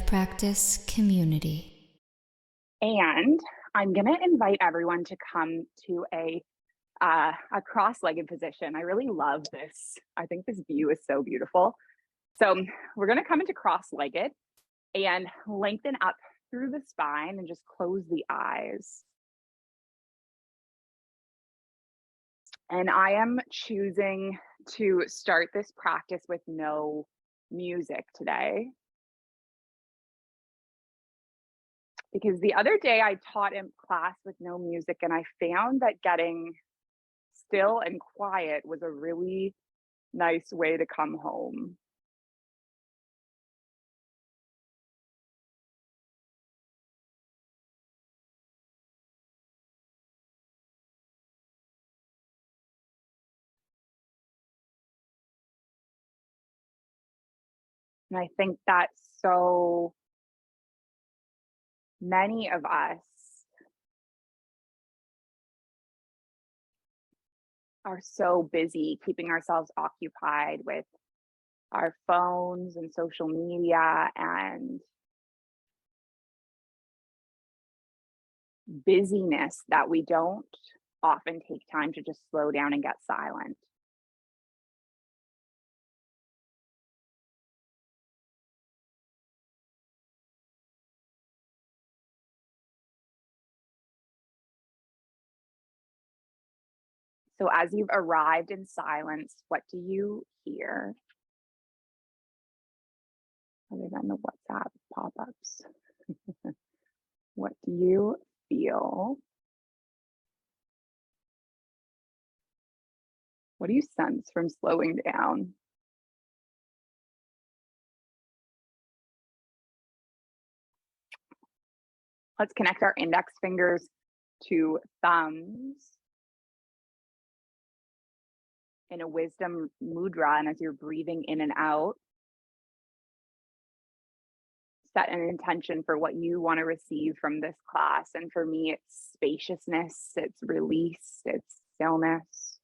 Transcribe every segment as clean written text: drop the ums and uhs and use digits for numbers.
practice community. And I'm going to invite everyone to come to a cross-legged position. I really love this. I think this view is so beautiful. So we're going to come into cross-legged and lengthen up through the spine and just close the eyes. And I am choosing to start this practice with no music today. Because the other day I taught in class with no music, and I found that getting still and quiet was a really nice way to come home. And I think that so many of us are so busy keeping ourselves occupied with our phones and social media and busyness that we don't often take time to just slow down and get silent. So as you've arrived in silence, what do you hear? Other than the WhatsApp pop-ups. What do you feel? What do you sense from slowing down? Let's connect our index fingers to thumbs in a wisdom mudra. And as you're breathing in and out, set an intention for what you want to receive from this class. And for me, it's spaciousness, it's release, it's stillness.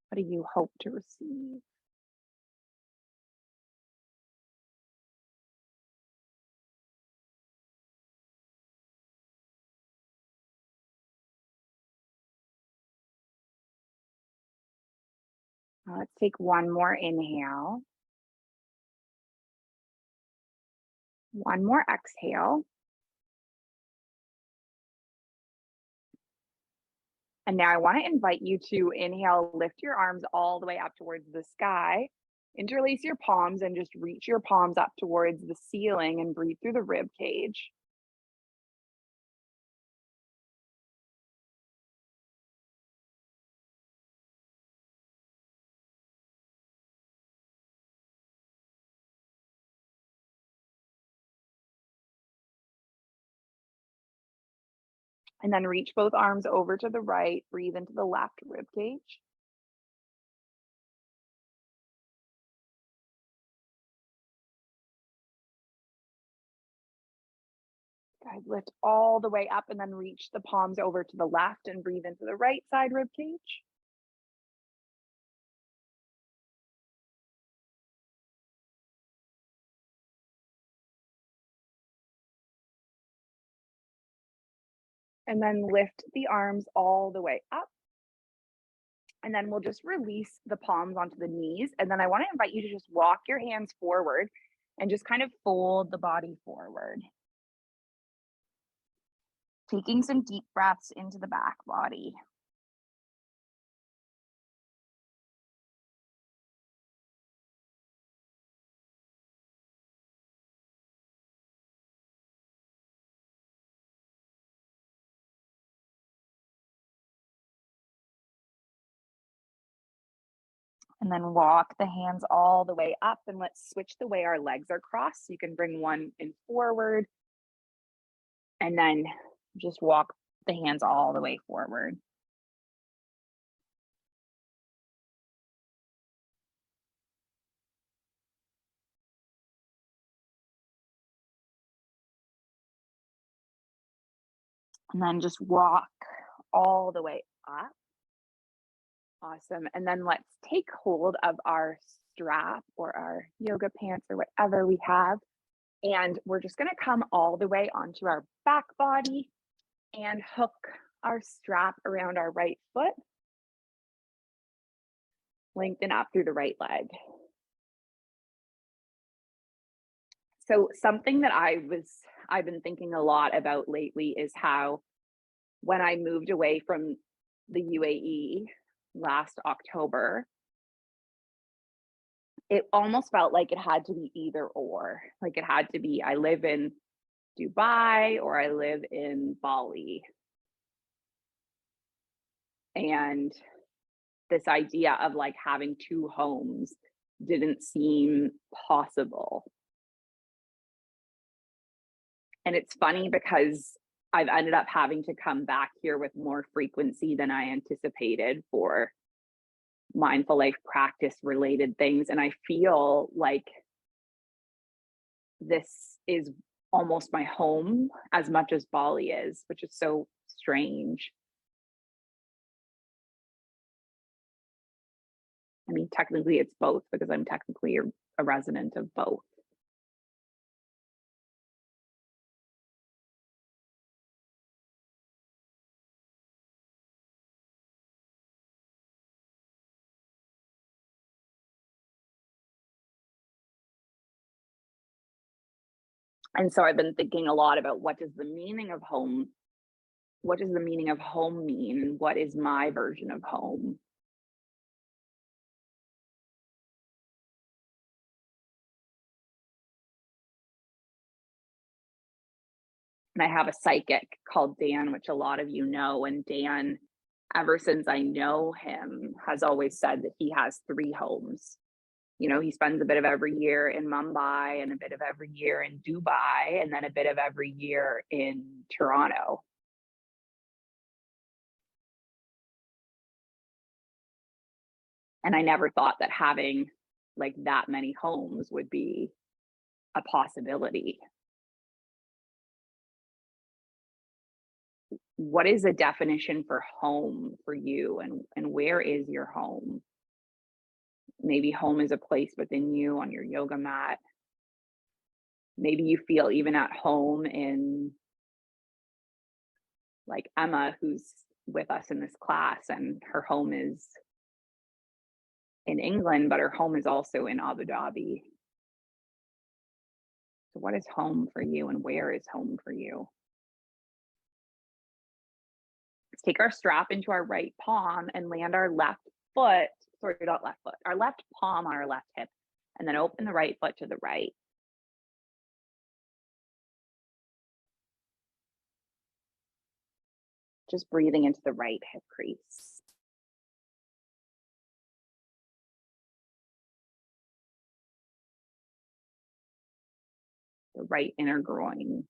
What do you hope to receive? Let's take one more inhale. One more exhale. And now I want to invite you to inhale, lift your arms all the way up towards the sky. Interlace your palms and just reach your palms up towards the ceiling and breathe through the rib cage. And then reach both arms over to the right, breathe into the left rib cage. Guys, lift all the way up and then reach the palms over to the left and breathe into the right side rib cage. And then lift the arms all the way up. And then we'll just release the palms onto the knees. And then I want to invite you to just walk your hands forward and just kind of fold the body forward. Taking some deep breaths into the back body. And then walk the hands all the way up, and let's switch the way our legs are crossed. So you can bring one in forward and then just walk the hands all the way forward. And then just walk all the way up. Awesome. And then let's take hold of our strap or our yoga pants or whatever we have. And we're just going to come all the way onto our back body and hook our strap around our right foot. Lengthen up through the right leg. So something that I've been thinking a lot about lately is how when I moved away from the UAE last October, it almost felt like it had to be either or. Like it had to be, I live in Dubai or I live in Bali. And this idea of like having two homes didn't seem possible. And it's funny because I've ended up having to come back here with more frequency than I anticipated for mindful life practice related things. And I feel like this is almost my home as much as Bali is, which is so strange. I mean, technically it's both because I'm technically a resident of both. And so I've been thinking a lot about what does the meaning of home mean? What is my version of home? And I have a psychic called Dan, which a lot of you know. And Dan, ever since I know him, has always said that he has three homes. You know, he spends a bit of every year in Mumbai and a bit of every year in Dubai and then a bit of every year in Toronto. And I never thought that having like that many homes would be a possibility. What is a definition for home for you, and where is your home? Maybe home is a place within you on your yoga mat. Maybe you feel even at home in, like Emma, who's with us in this class, and her home is in England, but her home is also in Abu Dhabi. So what is home for you, and where is home for you? Let's take our strap into our right palm and land our left foot, our left palm on our left hip, and then open the right foot to the right. Just breathing into the right hip crease. The right inner groin.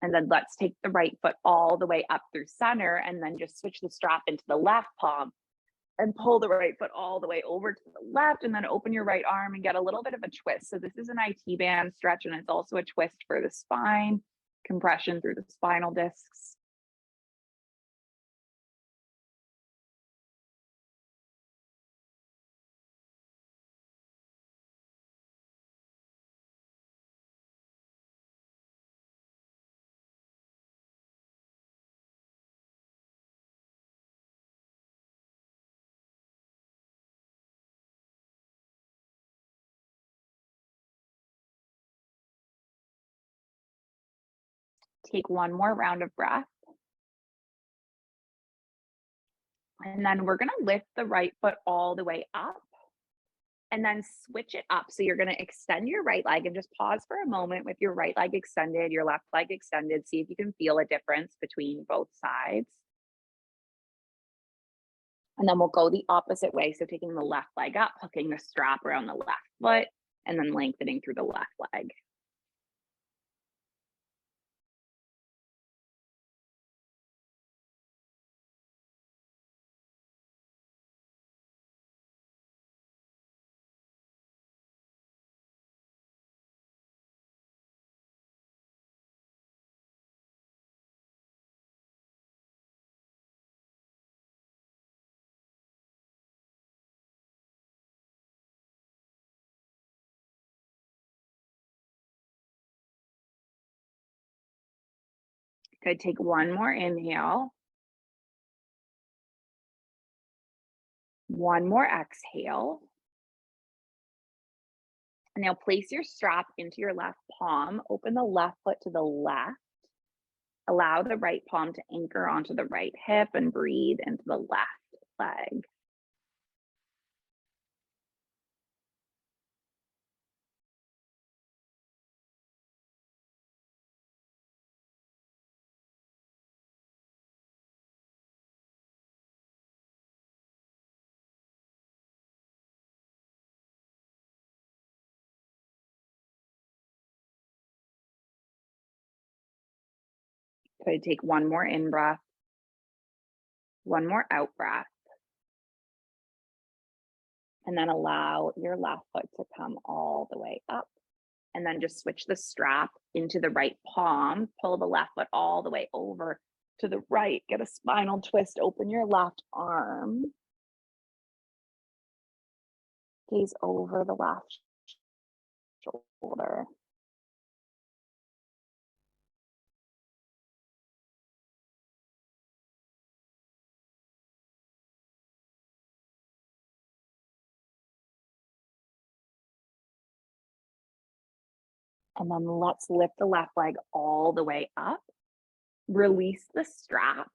And then let's take the right foot all the way up through center and then just switch the strap into the left palm and pull the right foot all the way over to the left, and then open your right arm and get a little bit of a twist. So this is an IT band stretch, and it's also a twist for the spine, compression through the spinal discs. Take one more round of breath. And then we're going to lift the right foot all the way up and then switch it up. So you're going to extend your right leg and just pause for a moment with your right leg extended, your left leg extended. See if you can feel a difference between both sides. And then we'll go the opposite way. So taking the left leg up, hooking the strap around the left foot, and then lengthening through the left leg. Good, take one more inhale. One more exhale. And now place your strap into your left palm. Open the left foot to the left. Allow the right palm to anchor onto the right hip and breathe into the left leg. Good, take one more in breath. One more out breath. And then allow your left foot to come all the way up. And then just switch the strap into the right palm. Pull the left foot all the way over to the right. Get a spinal twist. Open your left arm. Gaze over the left shoulder. And then let's lift the left leg all the way up. Release the strap.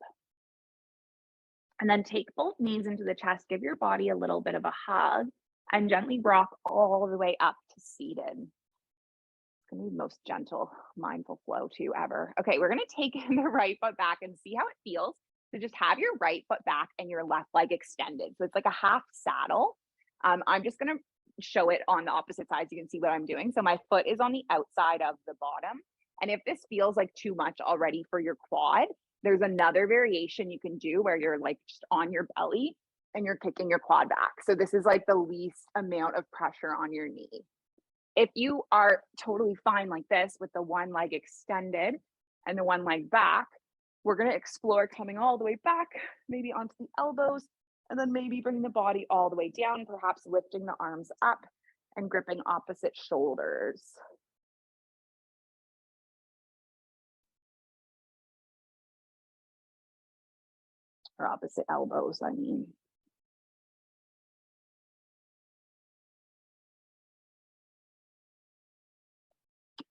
And then take both knees into the chest. Give your body a little bit of a hug and gently rock all the way up to seated. It's going to be the most gentle mindful flow too ever. Okay, we're going to take the right foot back and see how it feels. So just have your right foot back and your left leg extended. So it's like a half saddle. I'm just going to show it on the opposite side so you can see what I'm doing. So my foot is on the outside of the bottom. And if this feels like too much already for your quad, there's another variation you can do where you're like just on your belly and you're kicking your quad back. So this is like the least amount of pressure on your knee. If you are totally fine like this with the one leg extended and the one leg back, we're going to explore coming all the way back, maybe onto the elbows, and then maybe bring the body all the way down, perhaps lifting the arms up and gripping opposite shoulders. Or opposite elbows, I mean.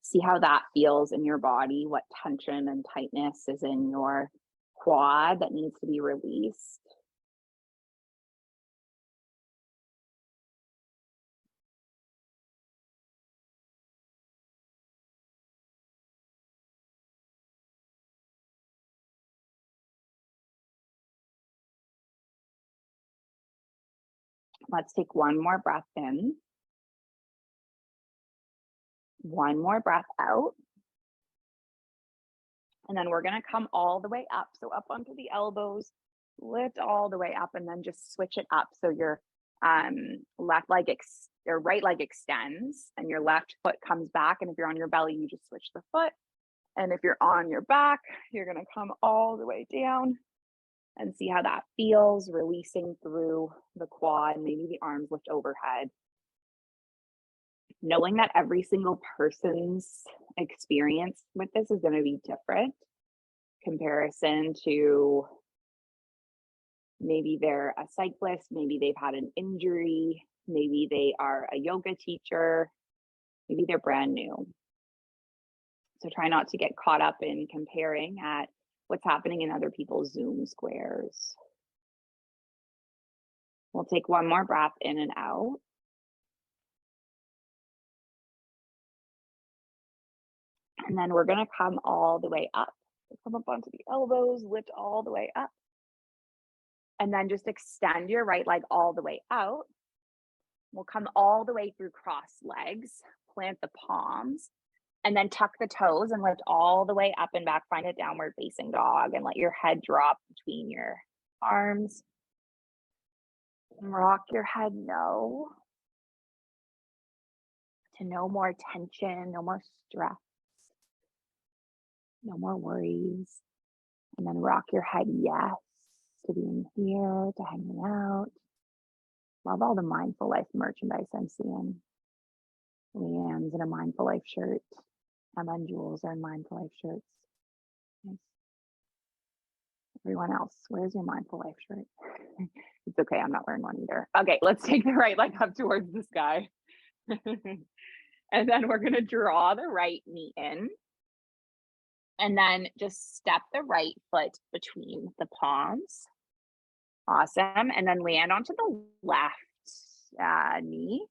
See how that feels in your body, what tension and tightness is in your quad that needs to be released. Let's take one more breath in. One more breath out. And then we're going to come all the way up. So up onto the elbows, lift all the way up, and then just switch it up. So your left leg or right leg extends and your left foot comes back. And if you're on your belly, you just switch the foot. And if you're on your back, you're going to come all the way down and see how that feels, releasing through the quad. Maybe the arms lift overhead. Knowing that every single person's experience with this is going to be different. Comparison to maybe they're a cyclist, maybe they've had an injury, maybe they are a yoga teacher, maybe they're brand new. So try not to get caught up in comparing at what's happening in other people's Zoom squares. We'll take one more breath in and out. And then we're going to come all the way up. So come up onto the elbows, lift all the way up. And then just extend your right leg all the way out. We'll come all the way through cross legs, plant the palms, and then tuck the toes and lift all the way up and back. Find a downward facing dog and let your head drop between your arms. Rock your head no. To no more tension, no more stress, no more worries. And then rock your head yes to being here, to hanging out. Love all the Mindful Life merchandise I'm seeing. Leanne's in a Mindful Life shirt. Emma and Jules are in Mindful Life shirts. Nice. Everyone else, where's your mindful life shirt? It's okay, I'm not wearing one either. Okay, let's take the right leg up towards the sky. And then we're gonna draw the right knee in. And then just step the right foot between the palms. Awesome. And then land onto the left knee.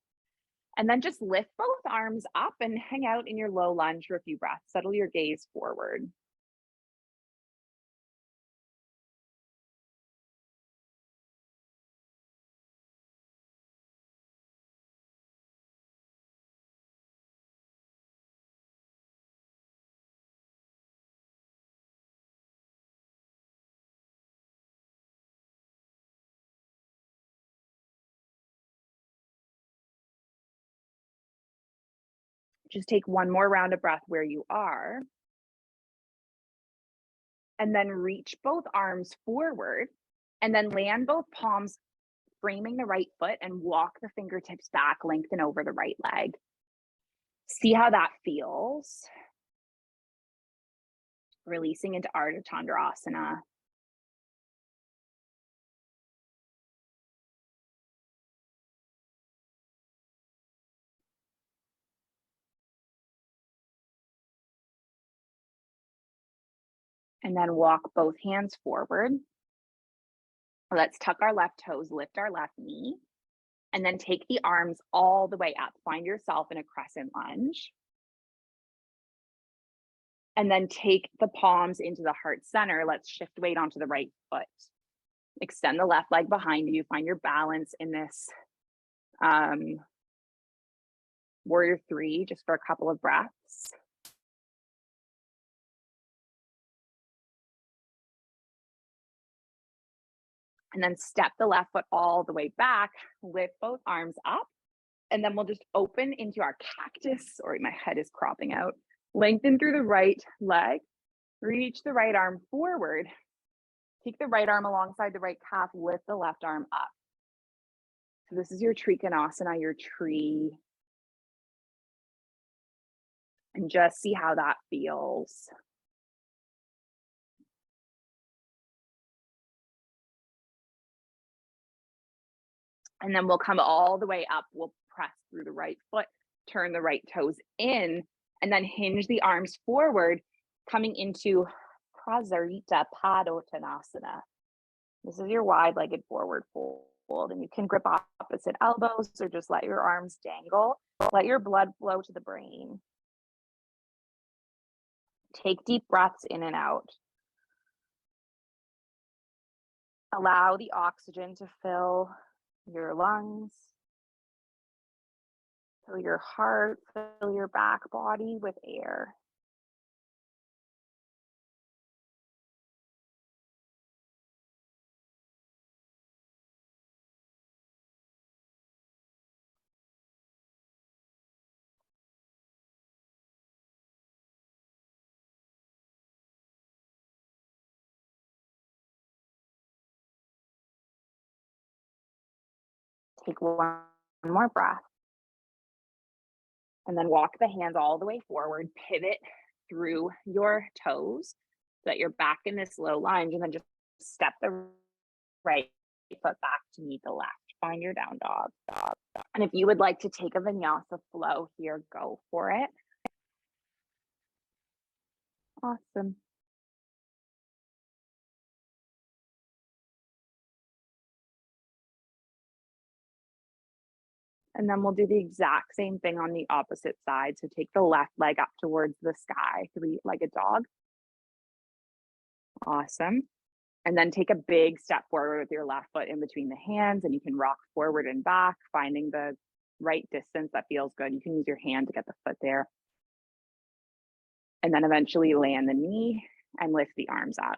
And then just lift both arms up and hang out in your low lunge for a few breaths. Settle your gaze forward. Just take one more round of breath where you are. And then reach both arms forward and then land both palms, framing the right foot, and walk the fingertips back, lengthen over the right leg. See how that feels. Releasing into Ardha Chandrasana. And then walk both hands forward. Let's tuck our left toes, lift our left knee, and then take the arms all the way up. Find yourself in a crescent lunge. And then take the palms into the heart center. Let's shift weight onto the right foot. Extend the left leg behind you. Find your balance in this warrior three, just for a couple of breaths. And then step the left foot all the way back, lift both arms up, and then we'll just open into our cactus. Sorry, my head is cropping out. Lengthen through the right leg, reach the right arm forward, take the right arm alongside the right calf, lift the left arm up. So this is your Trikonasana, your tree. And just see how that feels. And then we'll come all the way up. We'll press through the right foot, turn the right toes in, and then hinge the arms forward, coming into Prasarita Padottanasana. This is your wide-legged forward fold, and you can grip opposite elbows or just let your arms dangle. Let your blood flow to the brain. Take deep breaths in and out. Allow the oxygen to fill your lungs, fill your heart, fill your back body with air. Take one more breath. And then walk the hands all the way forward, pivot through your toes so that you're back in this low lunge, and then just step the right foot back to meet the left. Find your down dog. And if you would like to take a vinyasa flow here, go for it. Awesome. And then we'll do the exact same thing on the opposite side. So take the left leg up towards the sky, three-legged dog. Awesome. And then take a big step forward with your left foot in between the hands, and you can rock forward and back, finding the right distance that feels good. You can use your hand to get the foot there. And then eventually land the knee and lift the arms up.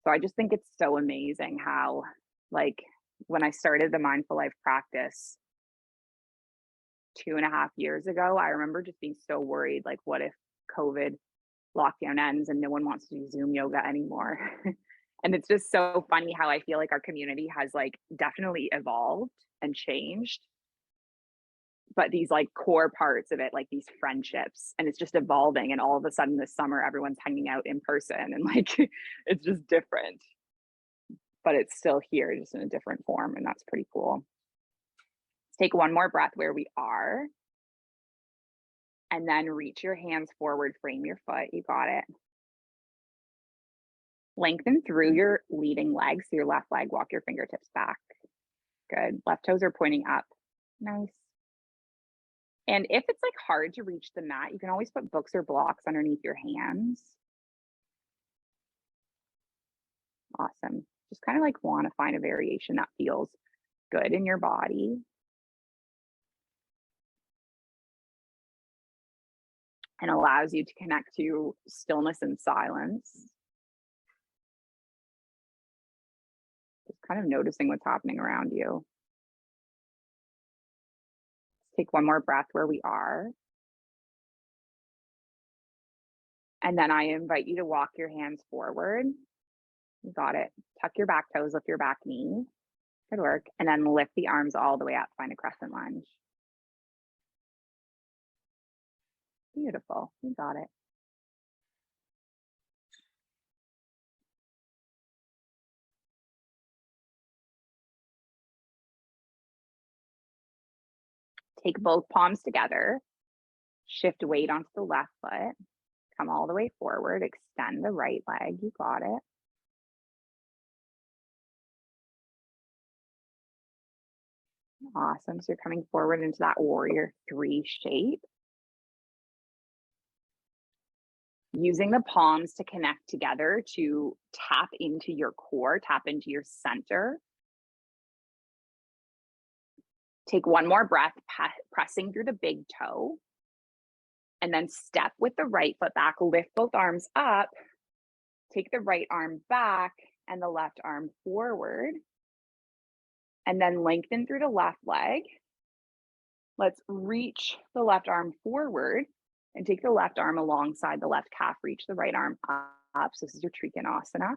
So I just think it's so amazing how, like, when I started the Mindful Life practice 2.5 years ago, I remember just being so worried, like, what if COVID lockdown ends and no one wants to do Zoom yoga anymore? And it's just so funny how I feel like our community has, like, definitely evolved and changed but these like core parts of it, like these friendships, and it's just evolving. And all of a sudden this summer, everyone's hanging out in person and like, it's just different, but it's still here just in a different form. And that's pretty cool. Let's take one more breath where we are. And then reach your hands forward, frame your foot. You got it. Lengthen through your leading leg. So your left leg, walk your fingertips back. Good. Left toes are pointing up. Nice. And if it's like hard to reach the mat, you can always put books or blocks underneath your hands. Awesome. Just kind of like want to find a variation that feels good in your body. And allows you to connect to stillness and silence. Just kind of noticing what's happening around you. Let's take one more breath where we are. And then I invite you to walk your hands forward. You got it. Tuck your back toes, lift your back knee. Good work. And then lift the arms all the way up, find a crescent lunge. Beautiful. You got it. Take both palms together. Shift weight onto the left foot. Come all the way forward. Extend the right leg. You got it. Awesome. So you're coming forward into that warrior 3 shape. Using the palms to connect together to tap into your core, tap into your center. Take one more breath, pressing through the big toe. And then step with the right foot back, lift both arms up, take the right arm back and the left arm forward. And then lengthen through the left leg. Let's reach the left arm forward and take the left arm alongside the left calf, reach the right arm up. So this is your Trikonasana.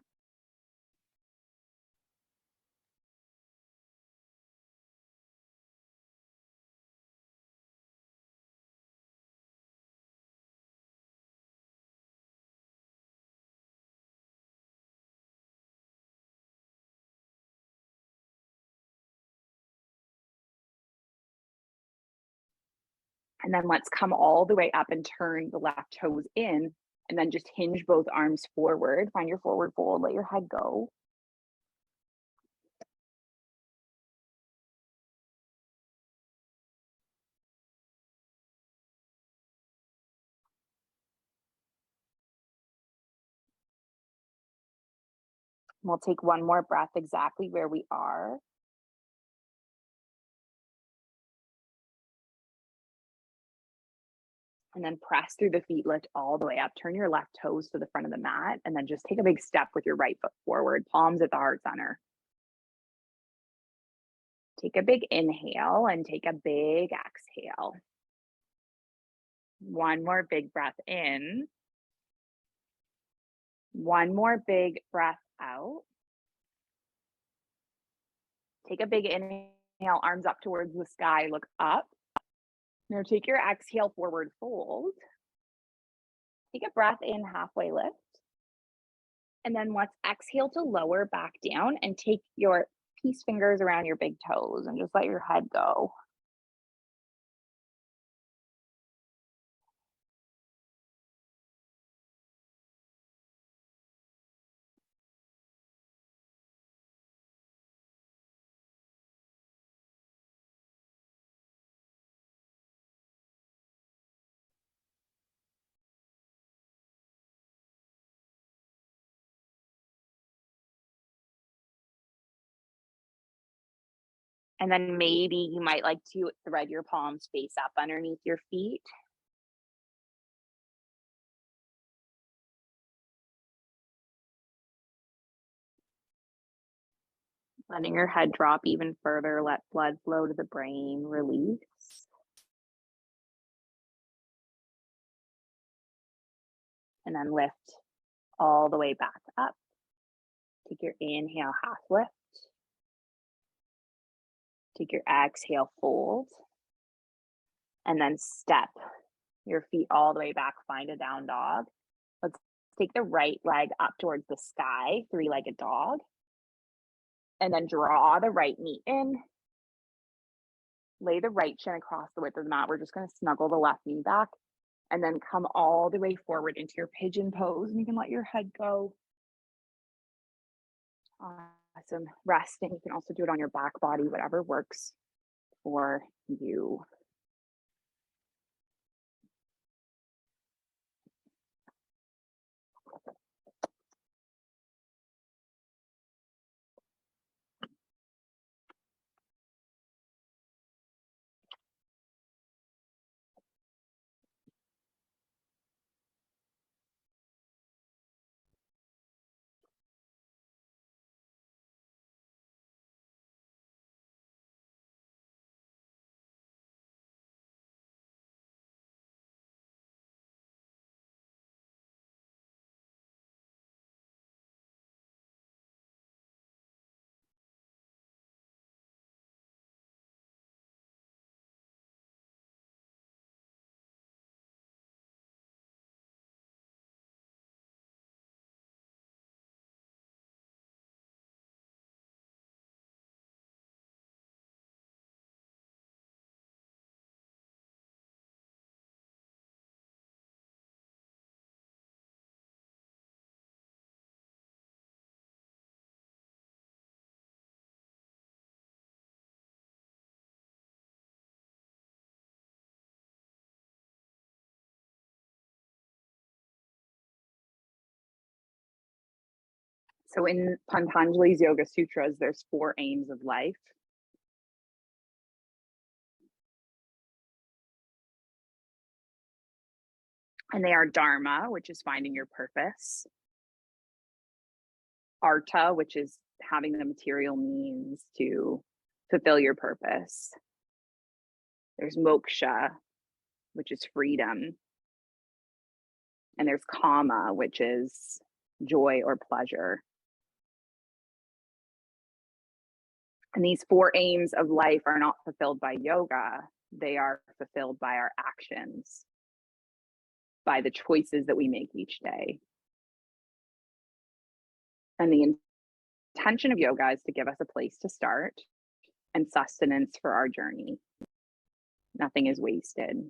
And then let's come all the way up and turn the left toes in, and then just hinge both arms forward. Find your forward fold, let your head go. We'll take one more breath exactly where we are. And then press through the feet, lift all the way up. Turn your left toes to the front of the mat, and then just take a big step with your right foot forward, palms at the heart center. Take a big inhale and take a big exhale. One more big breath in. One more big breath out. Take a big inhale, arms up towards the sky, look up. Now take your exhale, forward fold. Take a breath in, halfway lift. And then let's exhale to lower back down and take your peace fingers around your big toes and just let your head go. And then maybe you might like to thread your palms face up underneath your feet. Letting your head drop even further, let blood flow to the brain, release. And then lift all the way back up. Take your inhale, half lift. Take your exhale, fold. And then step your feet all the way back, find a down dog. Let's take the right leg up towards the sky, three-legged dog. And then draw the right knee in. Lay the right shin across the width of the mat. We're just going to snuggle the left knee back and then come all the way forward into your pigeon pose. And you can let your head go. Awesome. Resting. You can also do it on your back body, whatever works for you. So in Patanjali's Yoga Sutras, there's 4 aims of life. And they are Dharma, which is finding your purpose. Artha, which is having the material means to fulfill your purpose. There's Moksha, which is freedom. And there's Kama, which is joy or pleasure. And these 4 aims of life are not fulfilled by yoga. They are fulfilled by our actions, by the choices that we make each day. And the intention of yoga is to give us a place to start and sustenance for our journey. Nothing is wasted.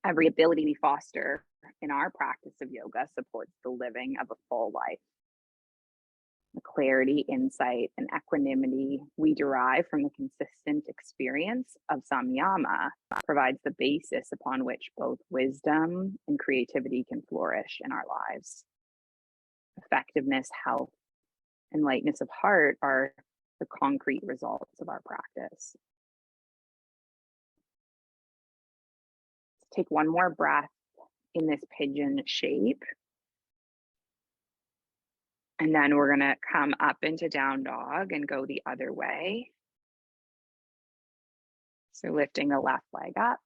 Every ability we foster in our practice of yoga supports the living of a full life. The clarity, insight, and equanimity we derive from the consistent experience of samyama provides the basis upon which both wisdom and creativity can flourish in our lives. Effectiveness, health, and lightness of heart are the concrete results of our practice. Let's take one more breath in this pigeon shape. And then we're going to come up into down dog and go the other way. So lifting the left leg up.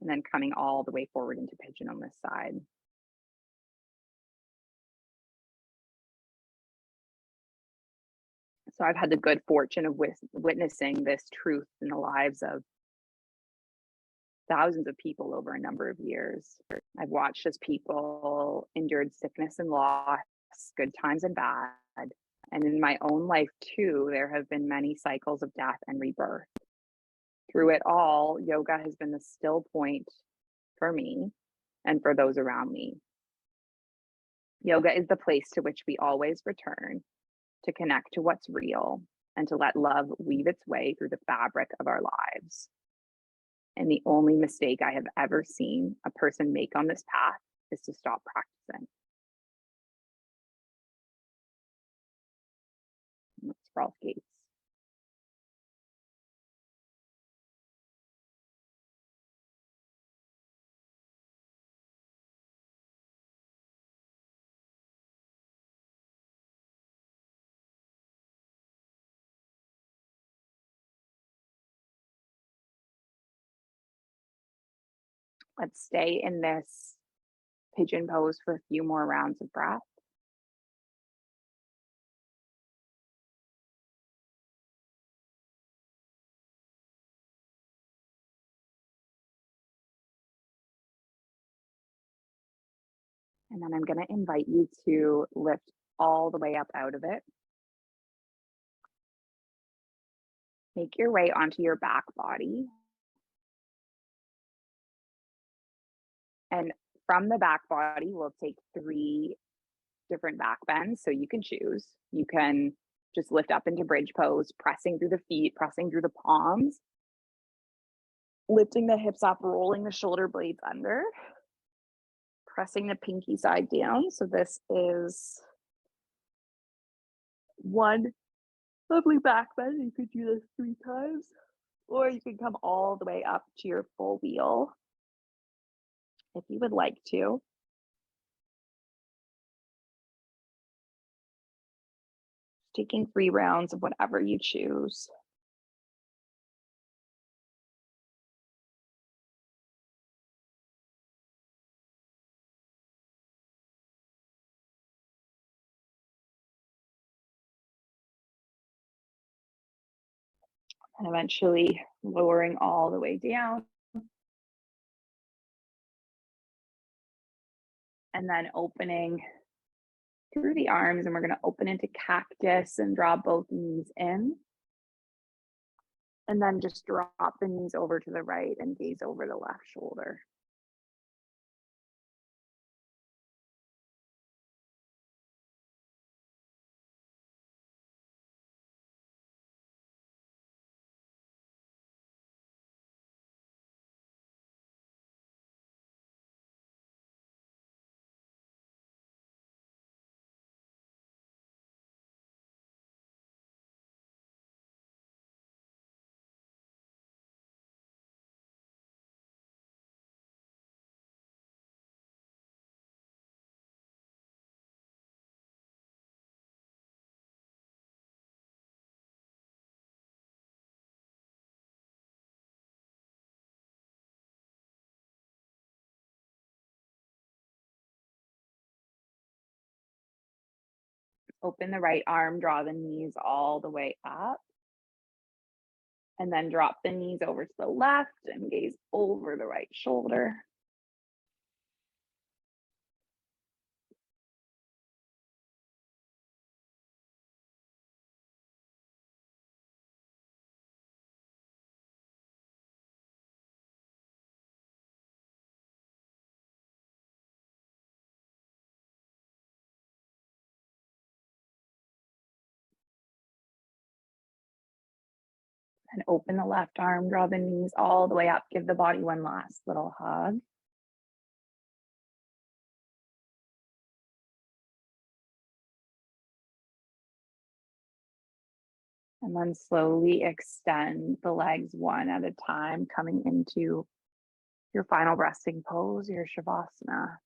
And then coming all the way forward into pigeon on this side. So I've had the good fortune of witnessing this truth in the lives of thousands of people over a number of years. I've watched as people endured sickness and loss, good times and bad. And in my own life too, there have been many cycles of death and rebirth. Through it all, yoga has been the still point for me and for those around me. Yoga is the place to which we always return to connect to what's real and to let love weave its way through the fabric of our lives. And the only mistake I have ever seen a person make on this path is to stop practicing. That's Rolf Gates. Let's stay in this pigeon pose for a few more rounds of breath. And then I'm going to invite you to lift all the way up out of it. Make your way onto your back body. And from the back body, we'll take 3 different back bends. So you can choose. You can just lift up into bridge pose, pressing through the feet, pressing through the palms, lifting the hips up, rolling the shoulder blades under, pressing the pinky side down. So this is one lovely back bend. You could do this 3 times, or you can come all the way up to your full wheel if you would like to. Taking 3 rounds of whatever you choose. And eventually lowering all the way down. And then opening through the arms, and we're going to open into cactus and draw both knees in. And then just drop the knees over to the right and gaze over the left shoulder. Open the right arm, draw the knees all the way up. And then drop the knees over to the left and gaze over the right shoulder. And open the left arm, draw the knees all the way up. Give the body one last little hug. And then slowly extend the legs one at a time, coming into your final resting pose, your Shavasana.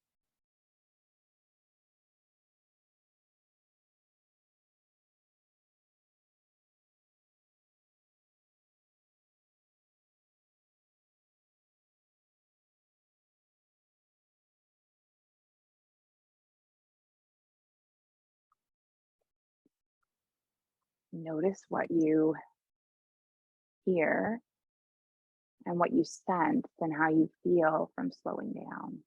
Notice what you hear and what you sense and how you feel from slowing down.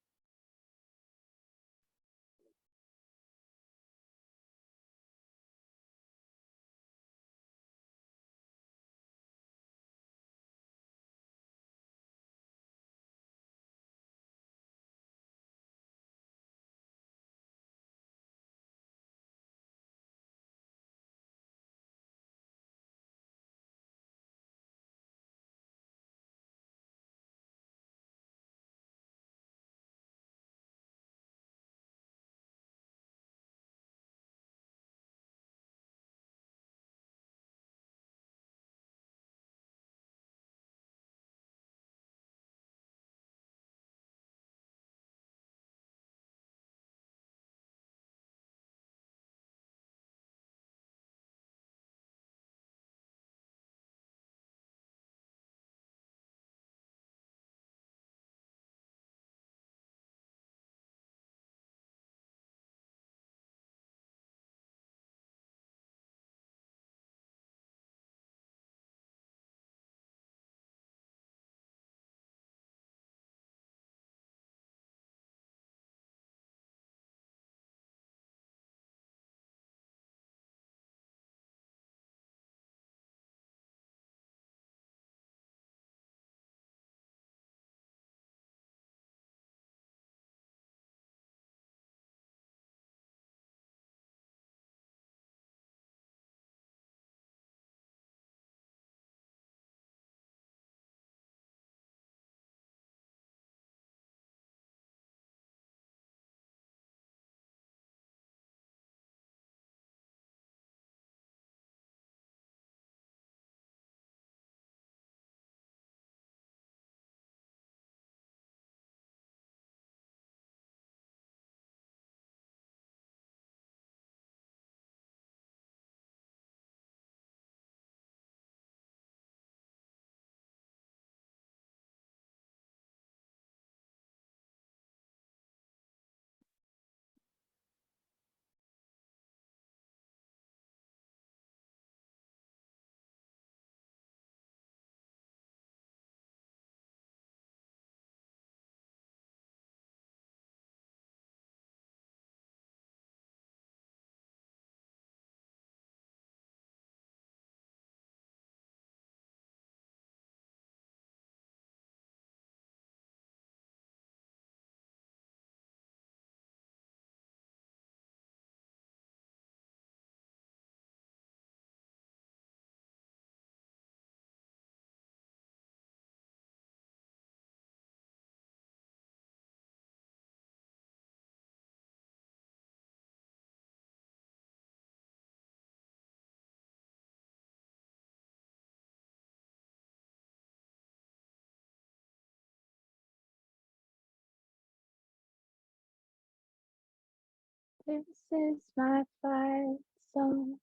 This is my fight song.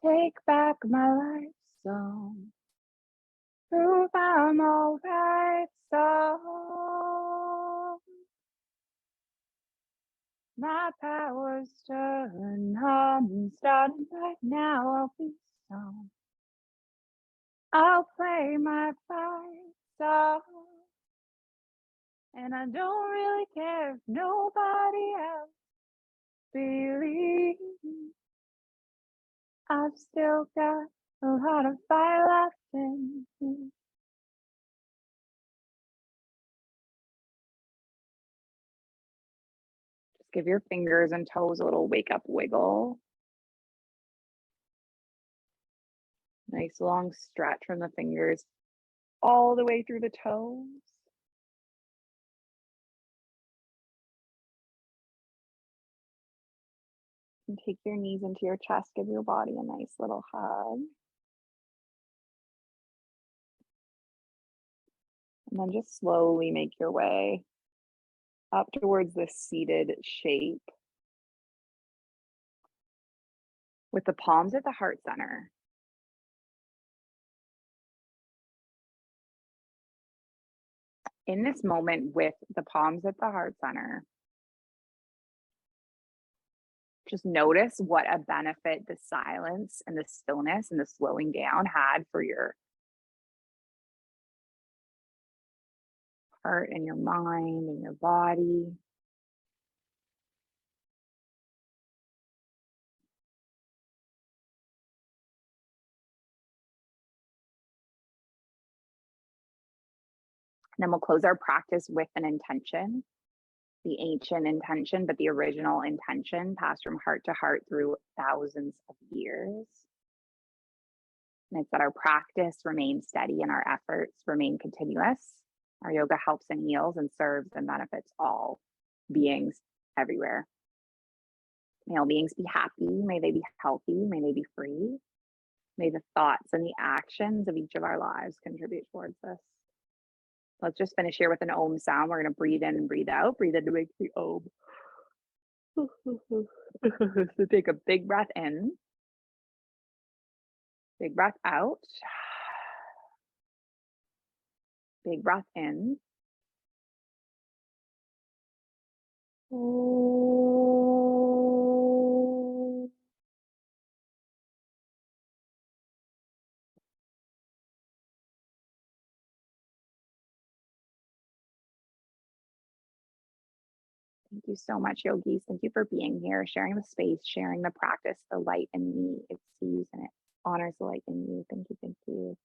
Take back my life song. Prove I'm alright song. My power's turned on, starting right now. I'll be strong. I'll play my fight song. And I don't really care if nobody else believes. I've still got a lot of fire left in me. Just give your fingers and toes a little wake up wiggle. Nice long stretch from the fingers all the way through the toes. And take your knees into your chest, give your body a nice little hug. And then just slowly make your way up towards this seated shape with the palms at the heart center. In this moment with the palms at the heart center, just notice what a benefit the silence and the stillness and the slowing down had for your heart and your mind and your body. And then we'll close our practice with an intention, the ancient intention, but the original intention passed from heart to heart through thousands of years. And it's that our practice remains steady and our efforts remain continuous. Our yoga helps and heals and serves and benefits all beings everywhere. May all beings be happy. May they be healthy. May they be free. May the thoughts and the actions of each of our lives contribute towards this. Let's just finish here with an Om sound. We're going to breathe in and breathe out. Breathe in to make the Om. So take a big breath in. Big breath out. Big breath in. Thank you so much, yogis. Thank you for being here, sharing the space, sharing the practice, the light in me. It sees and it honors the light in you. Thank you. Thank you.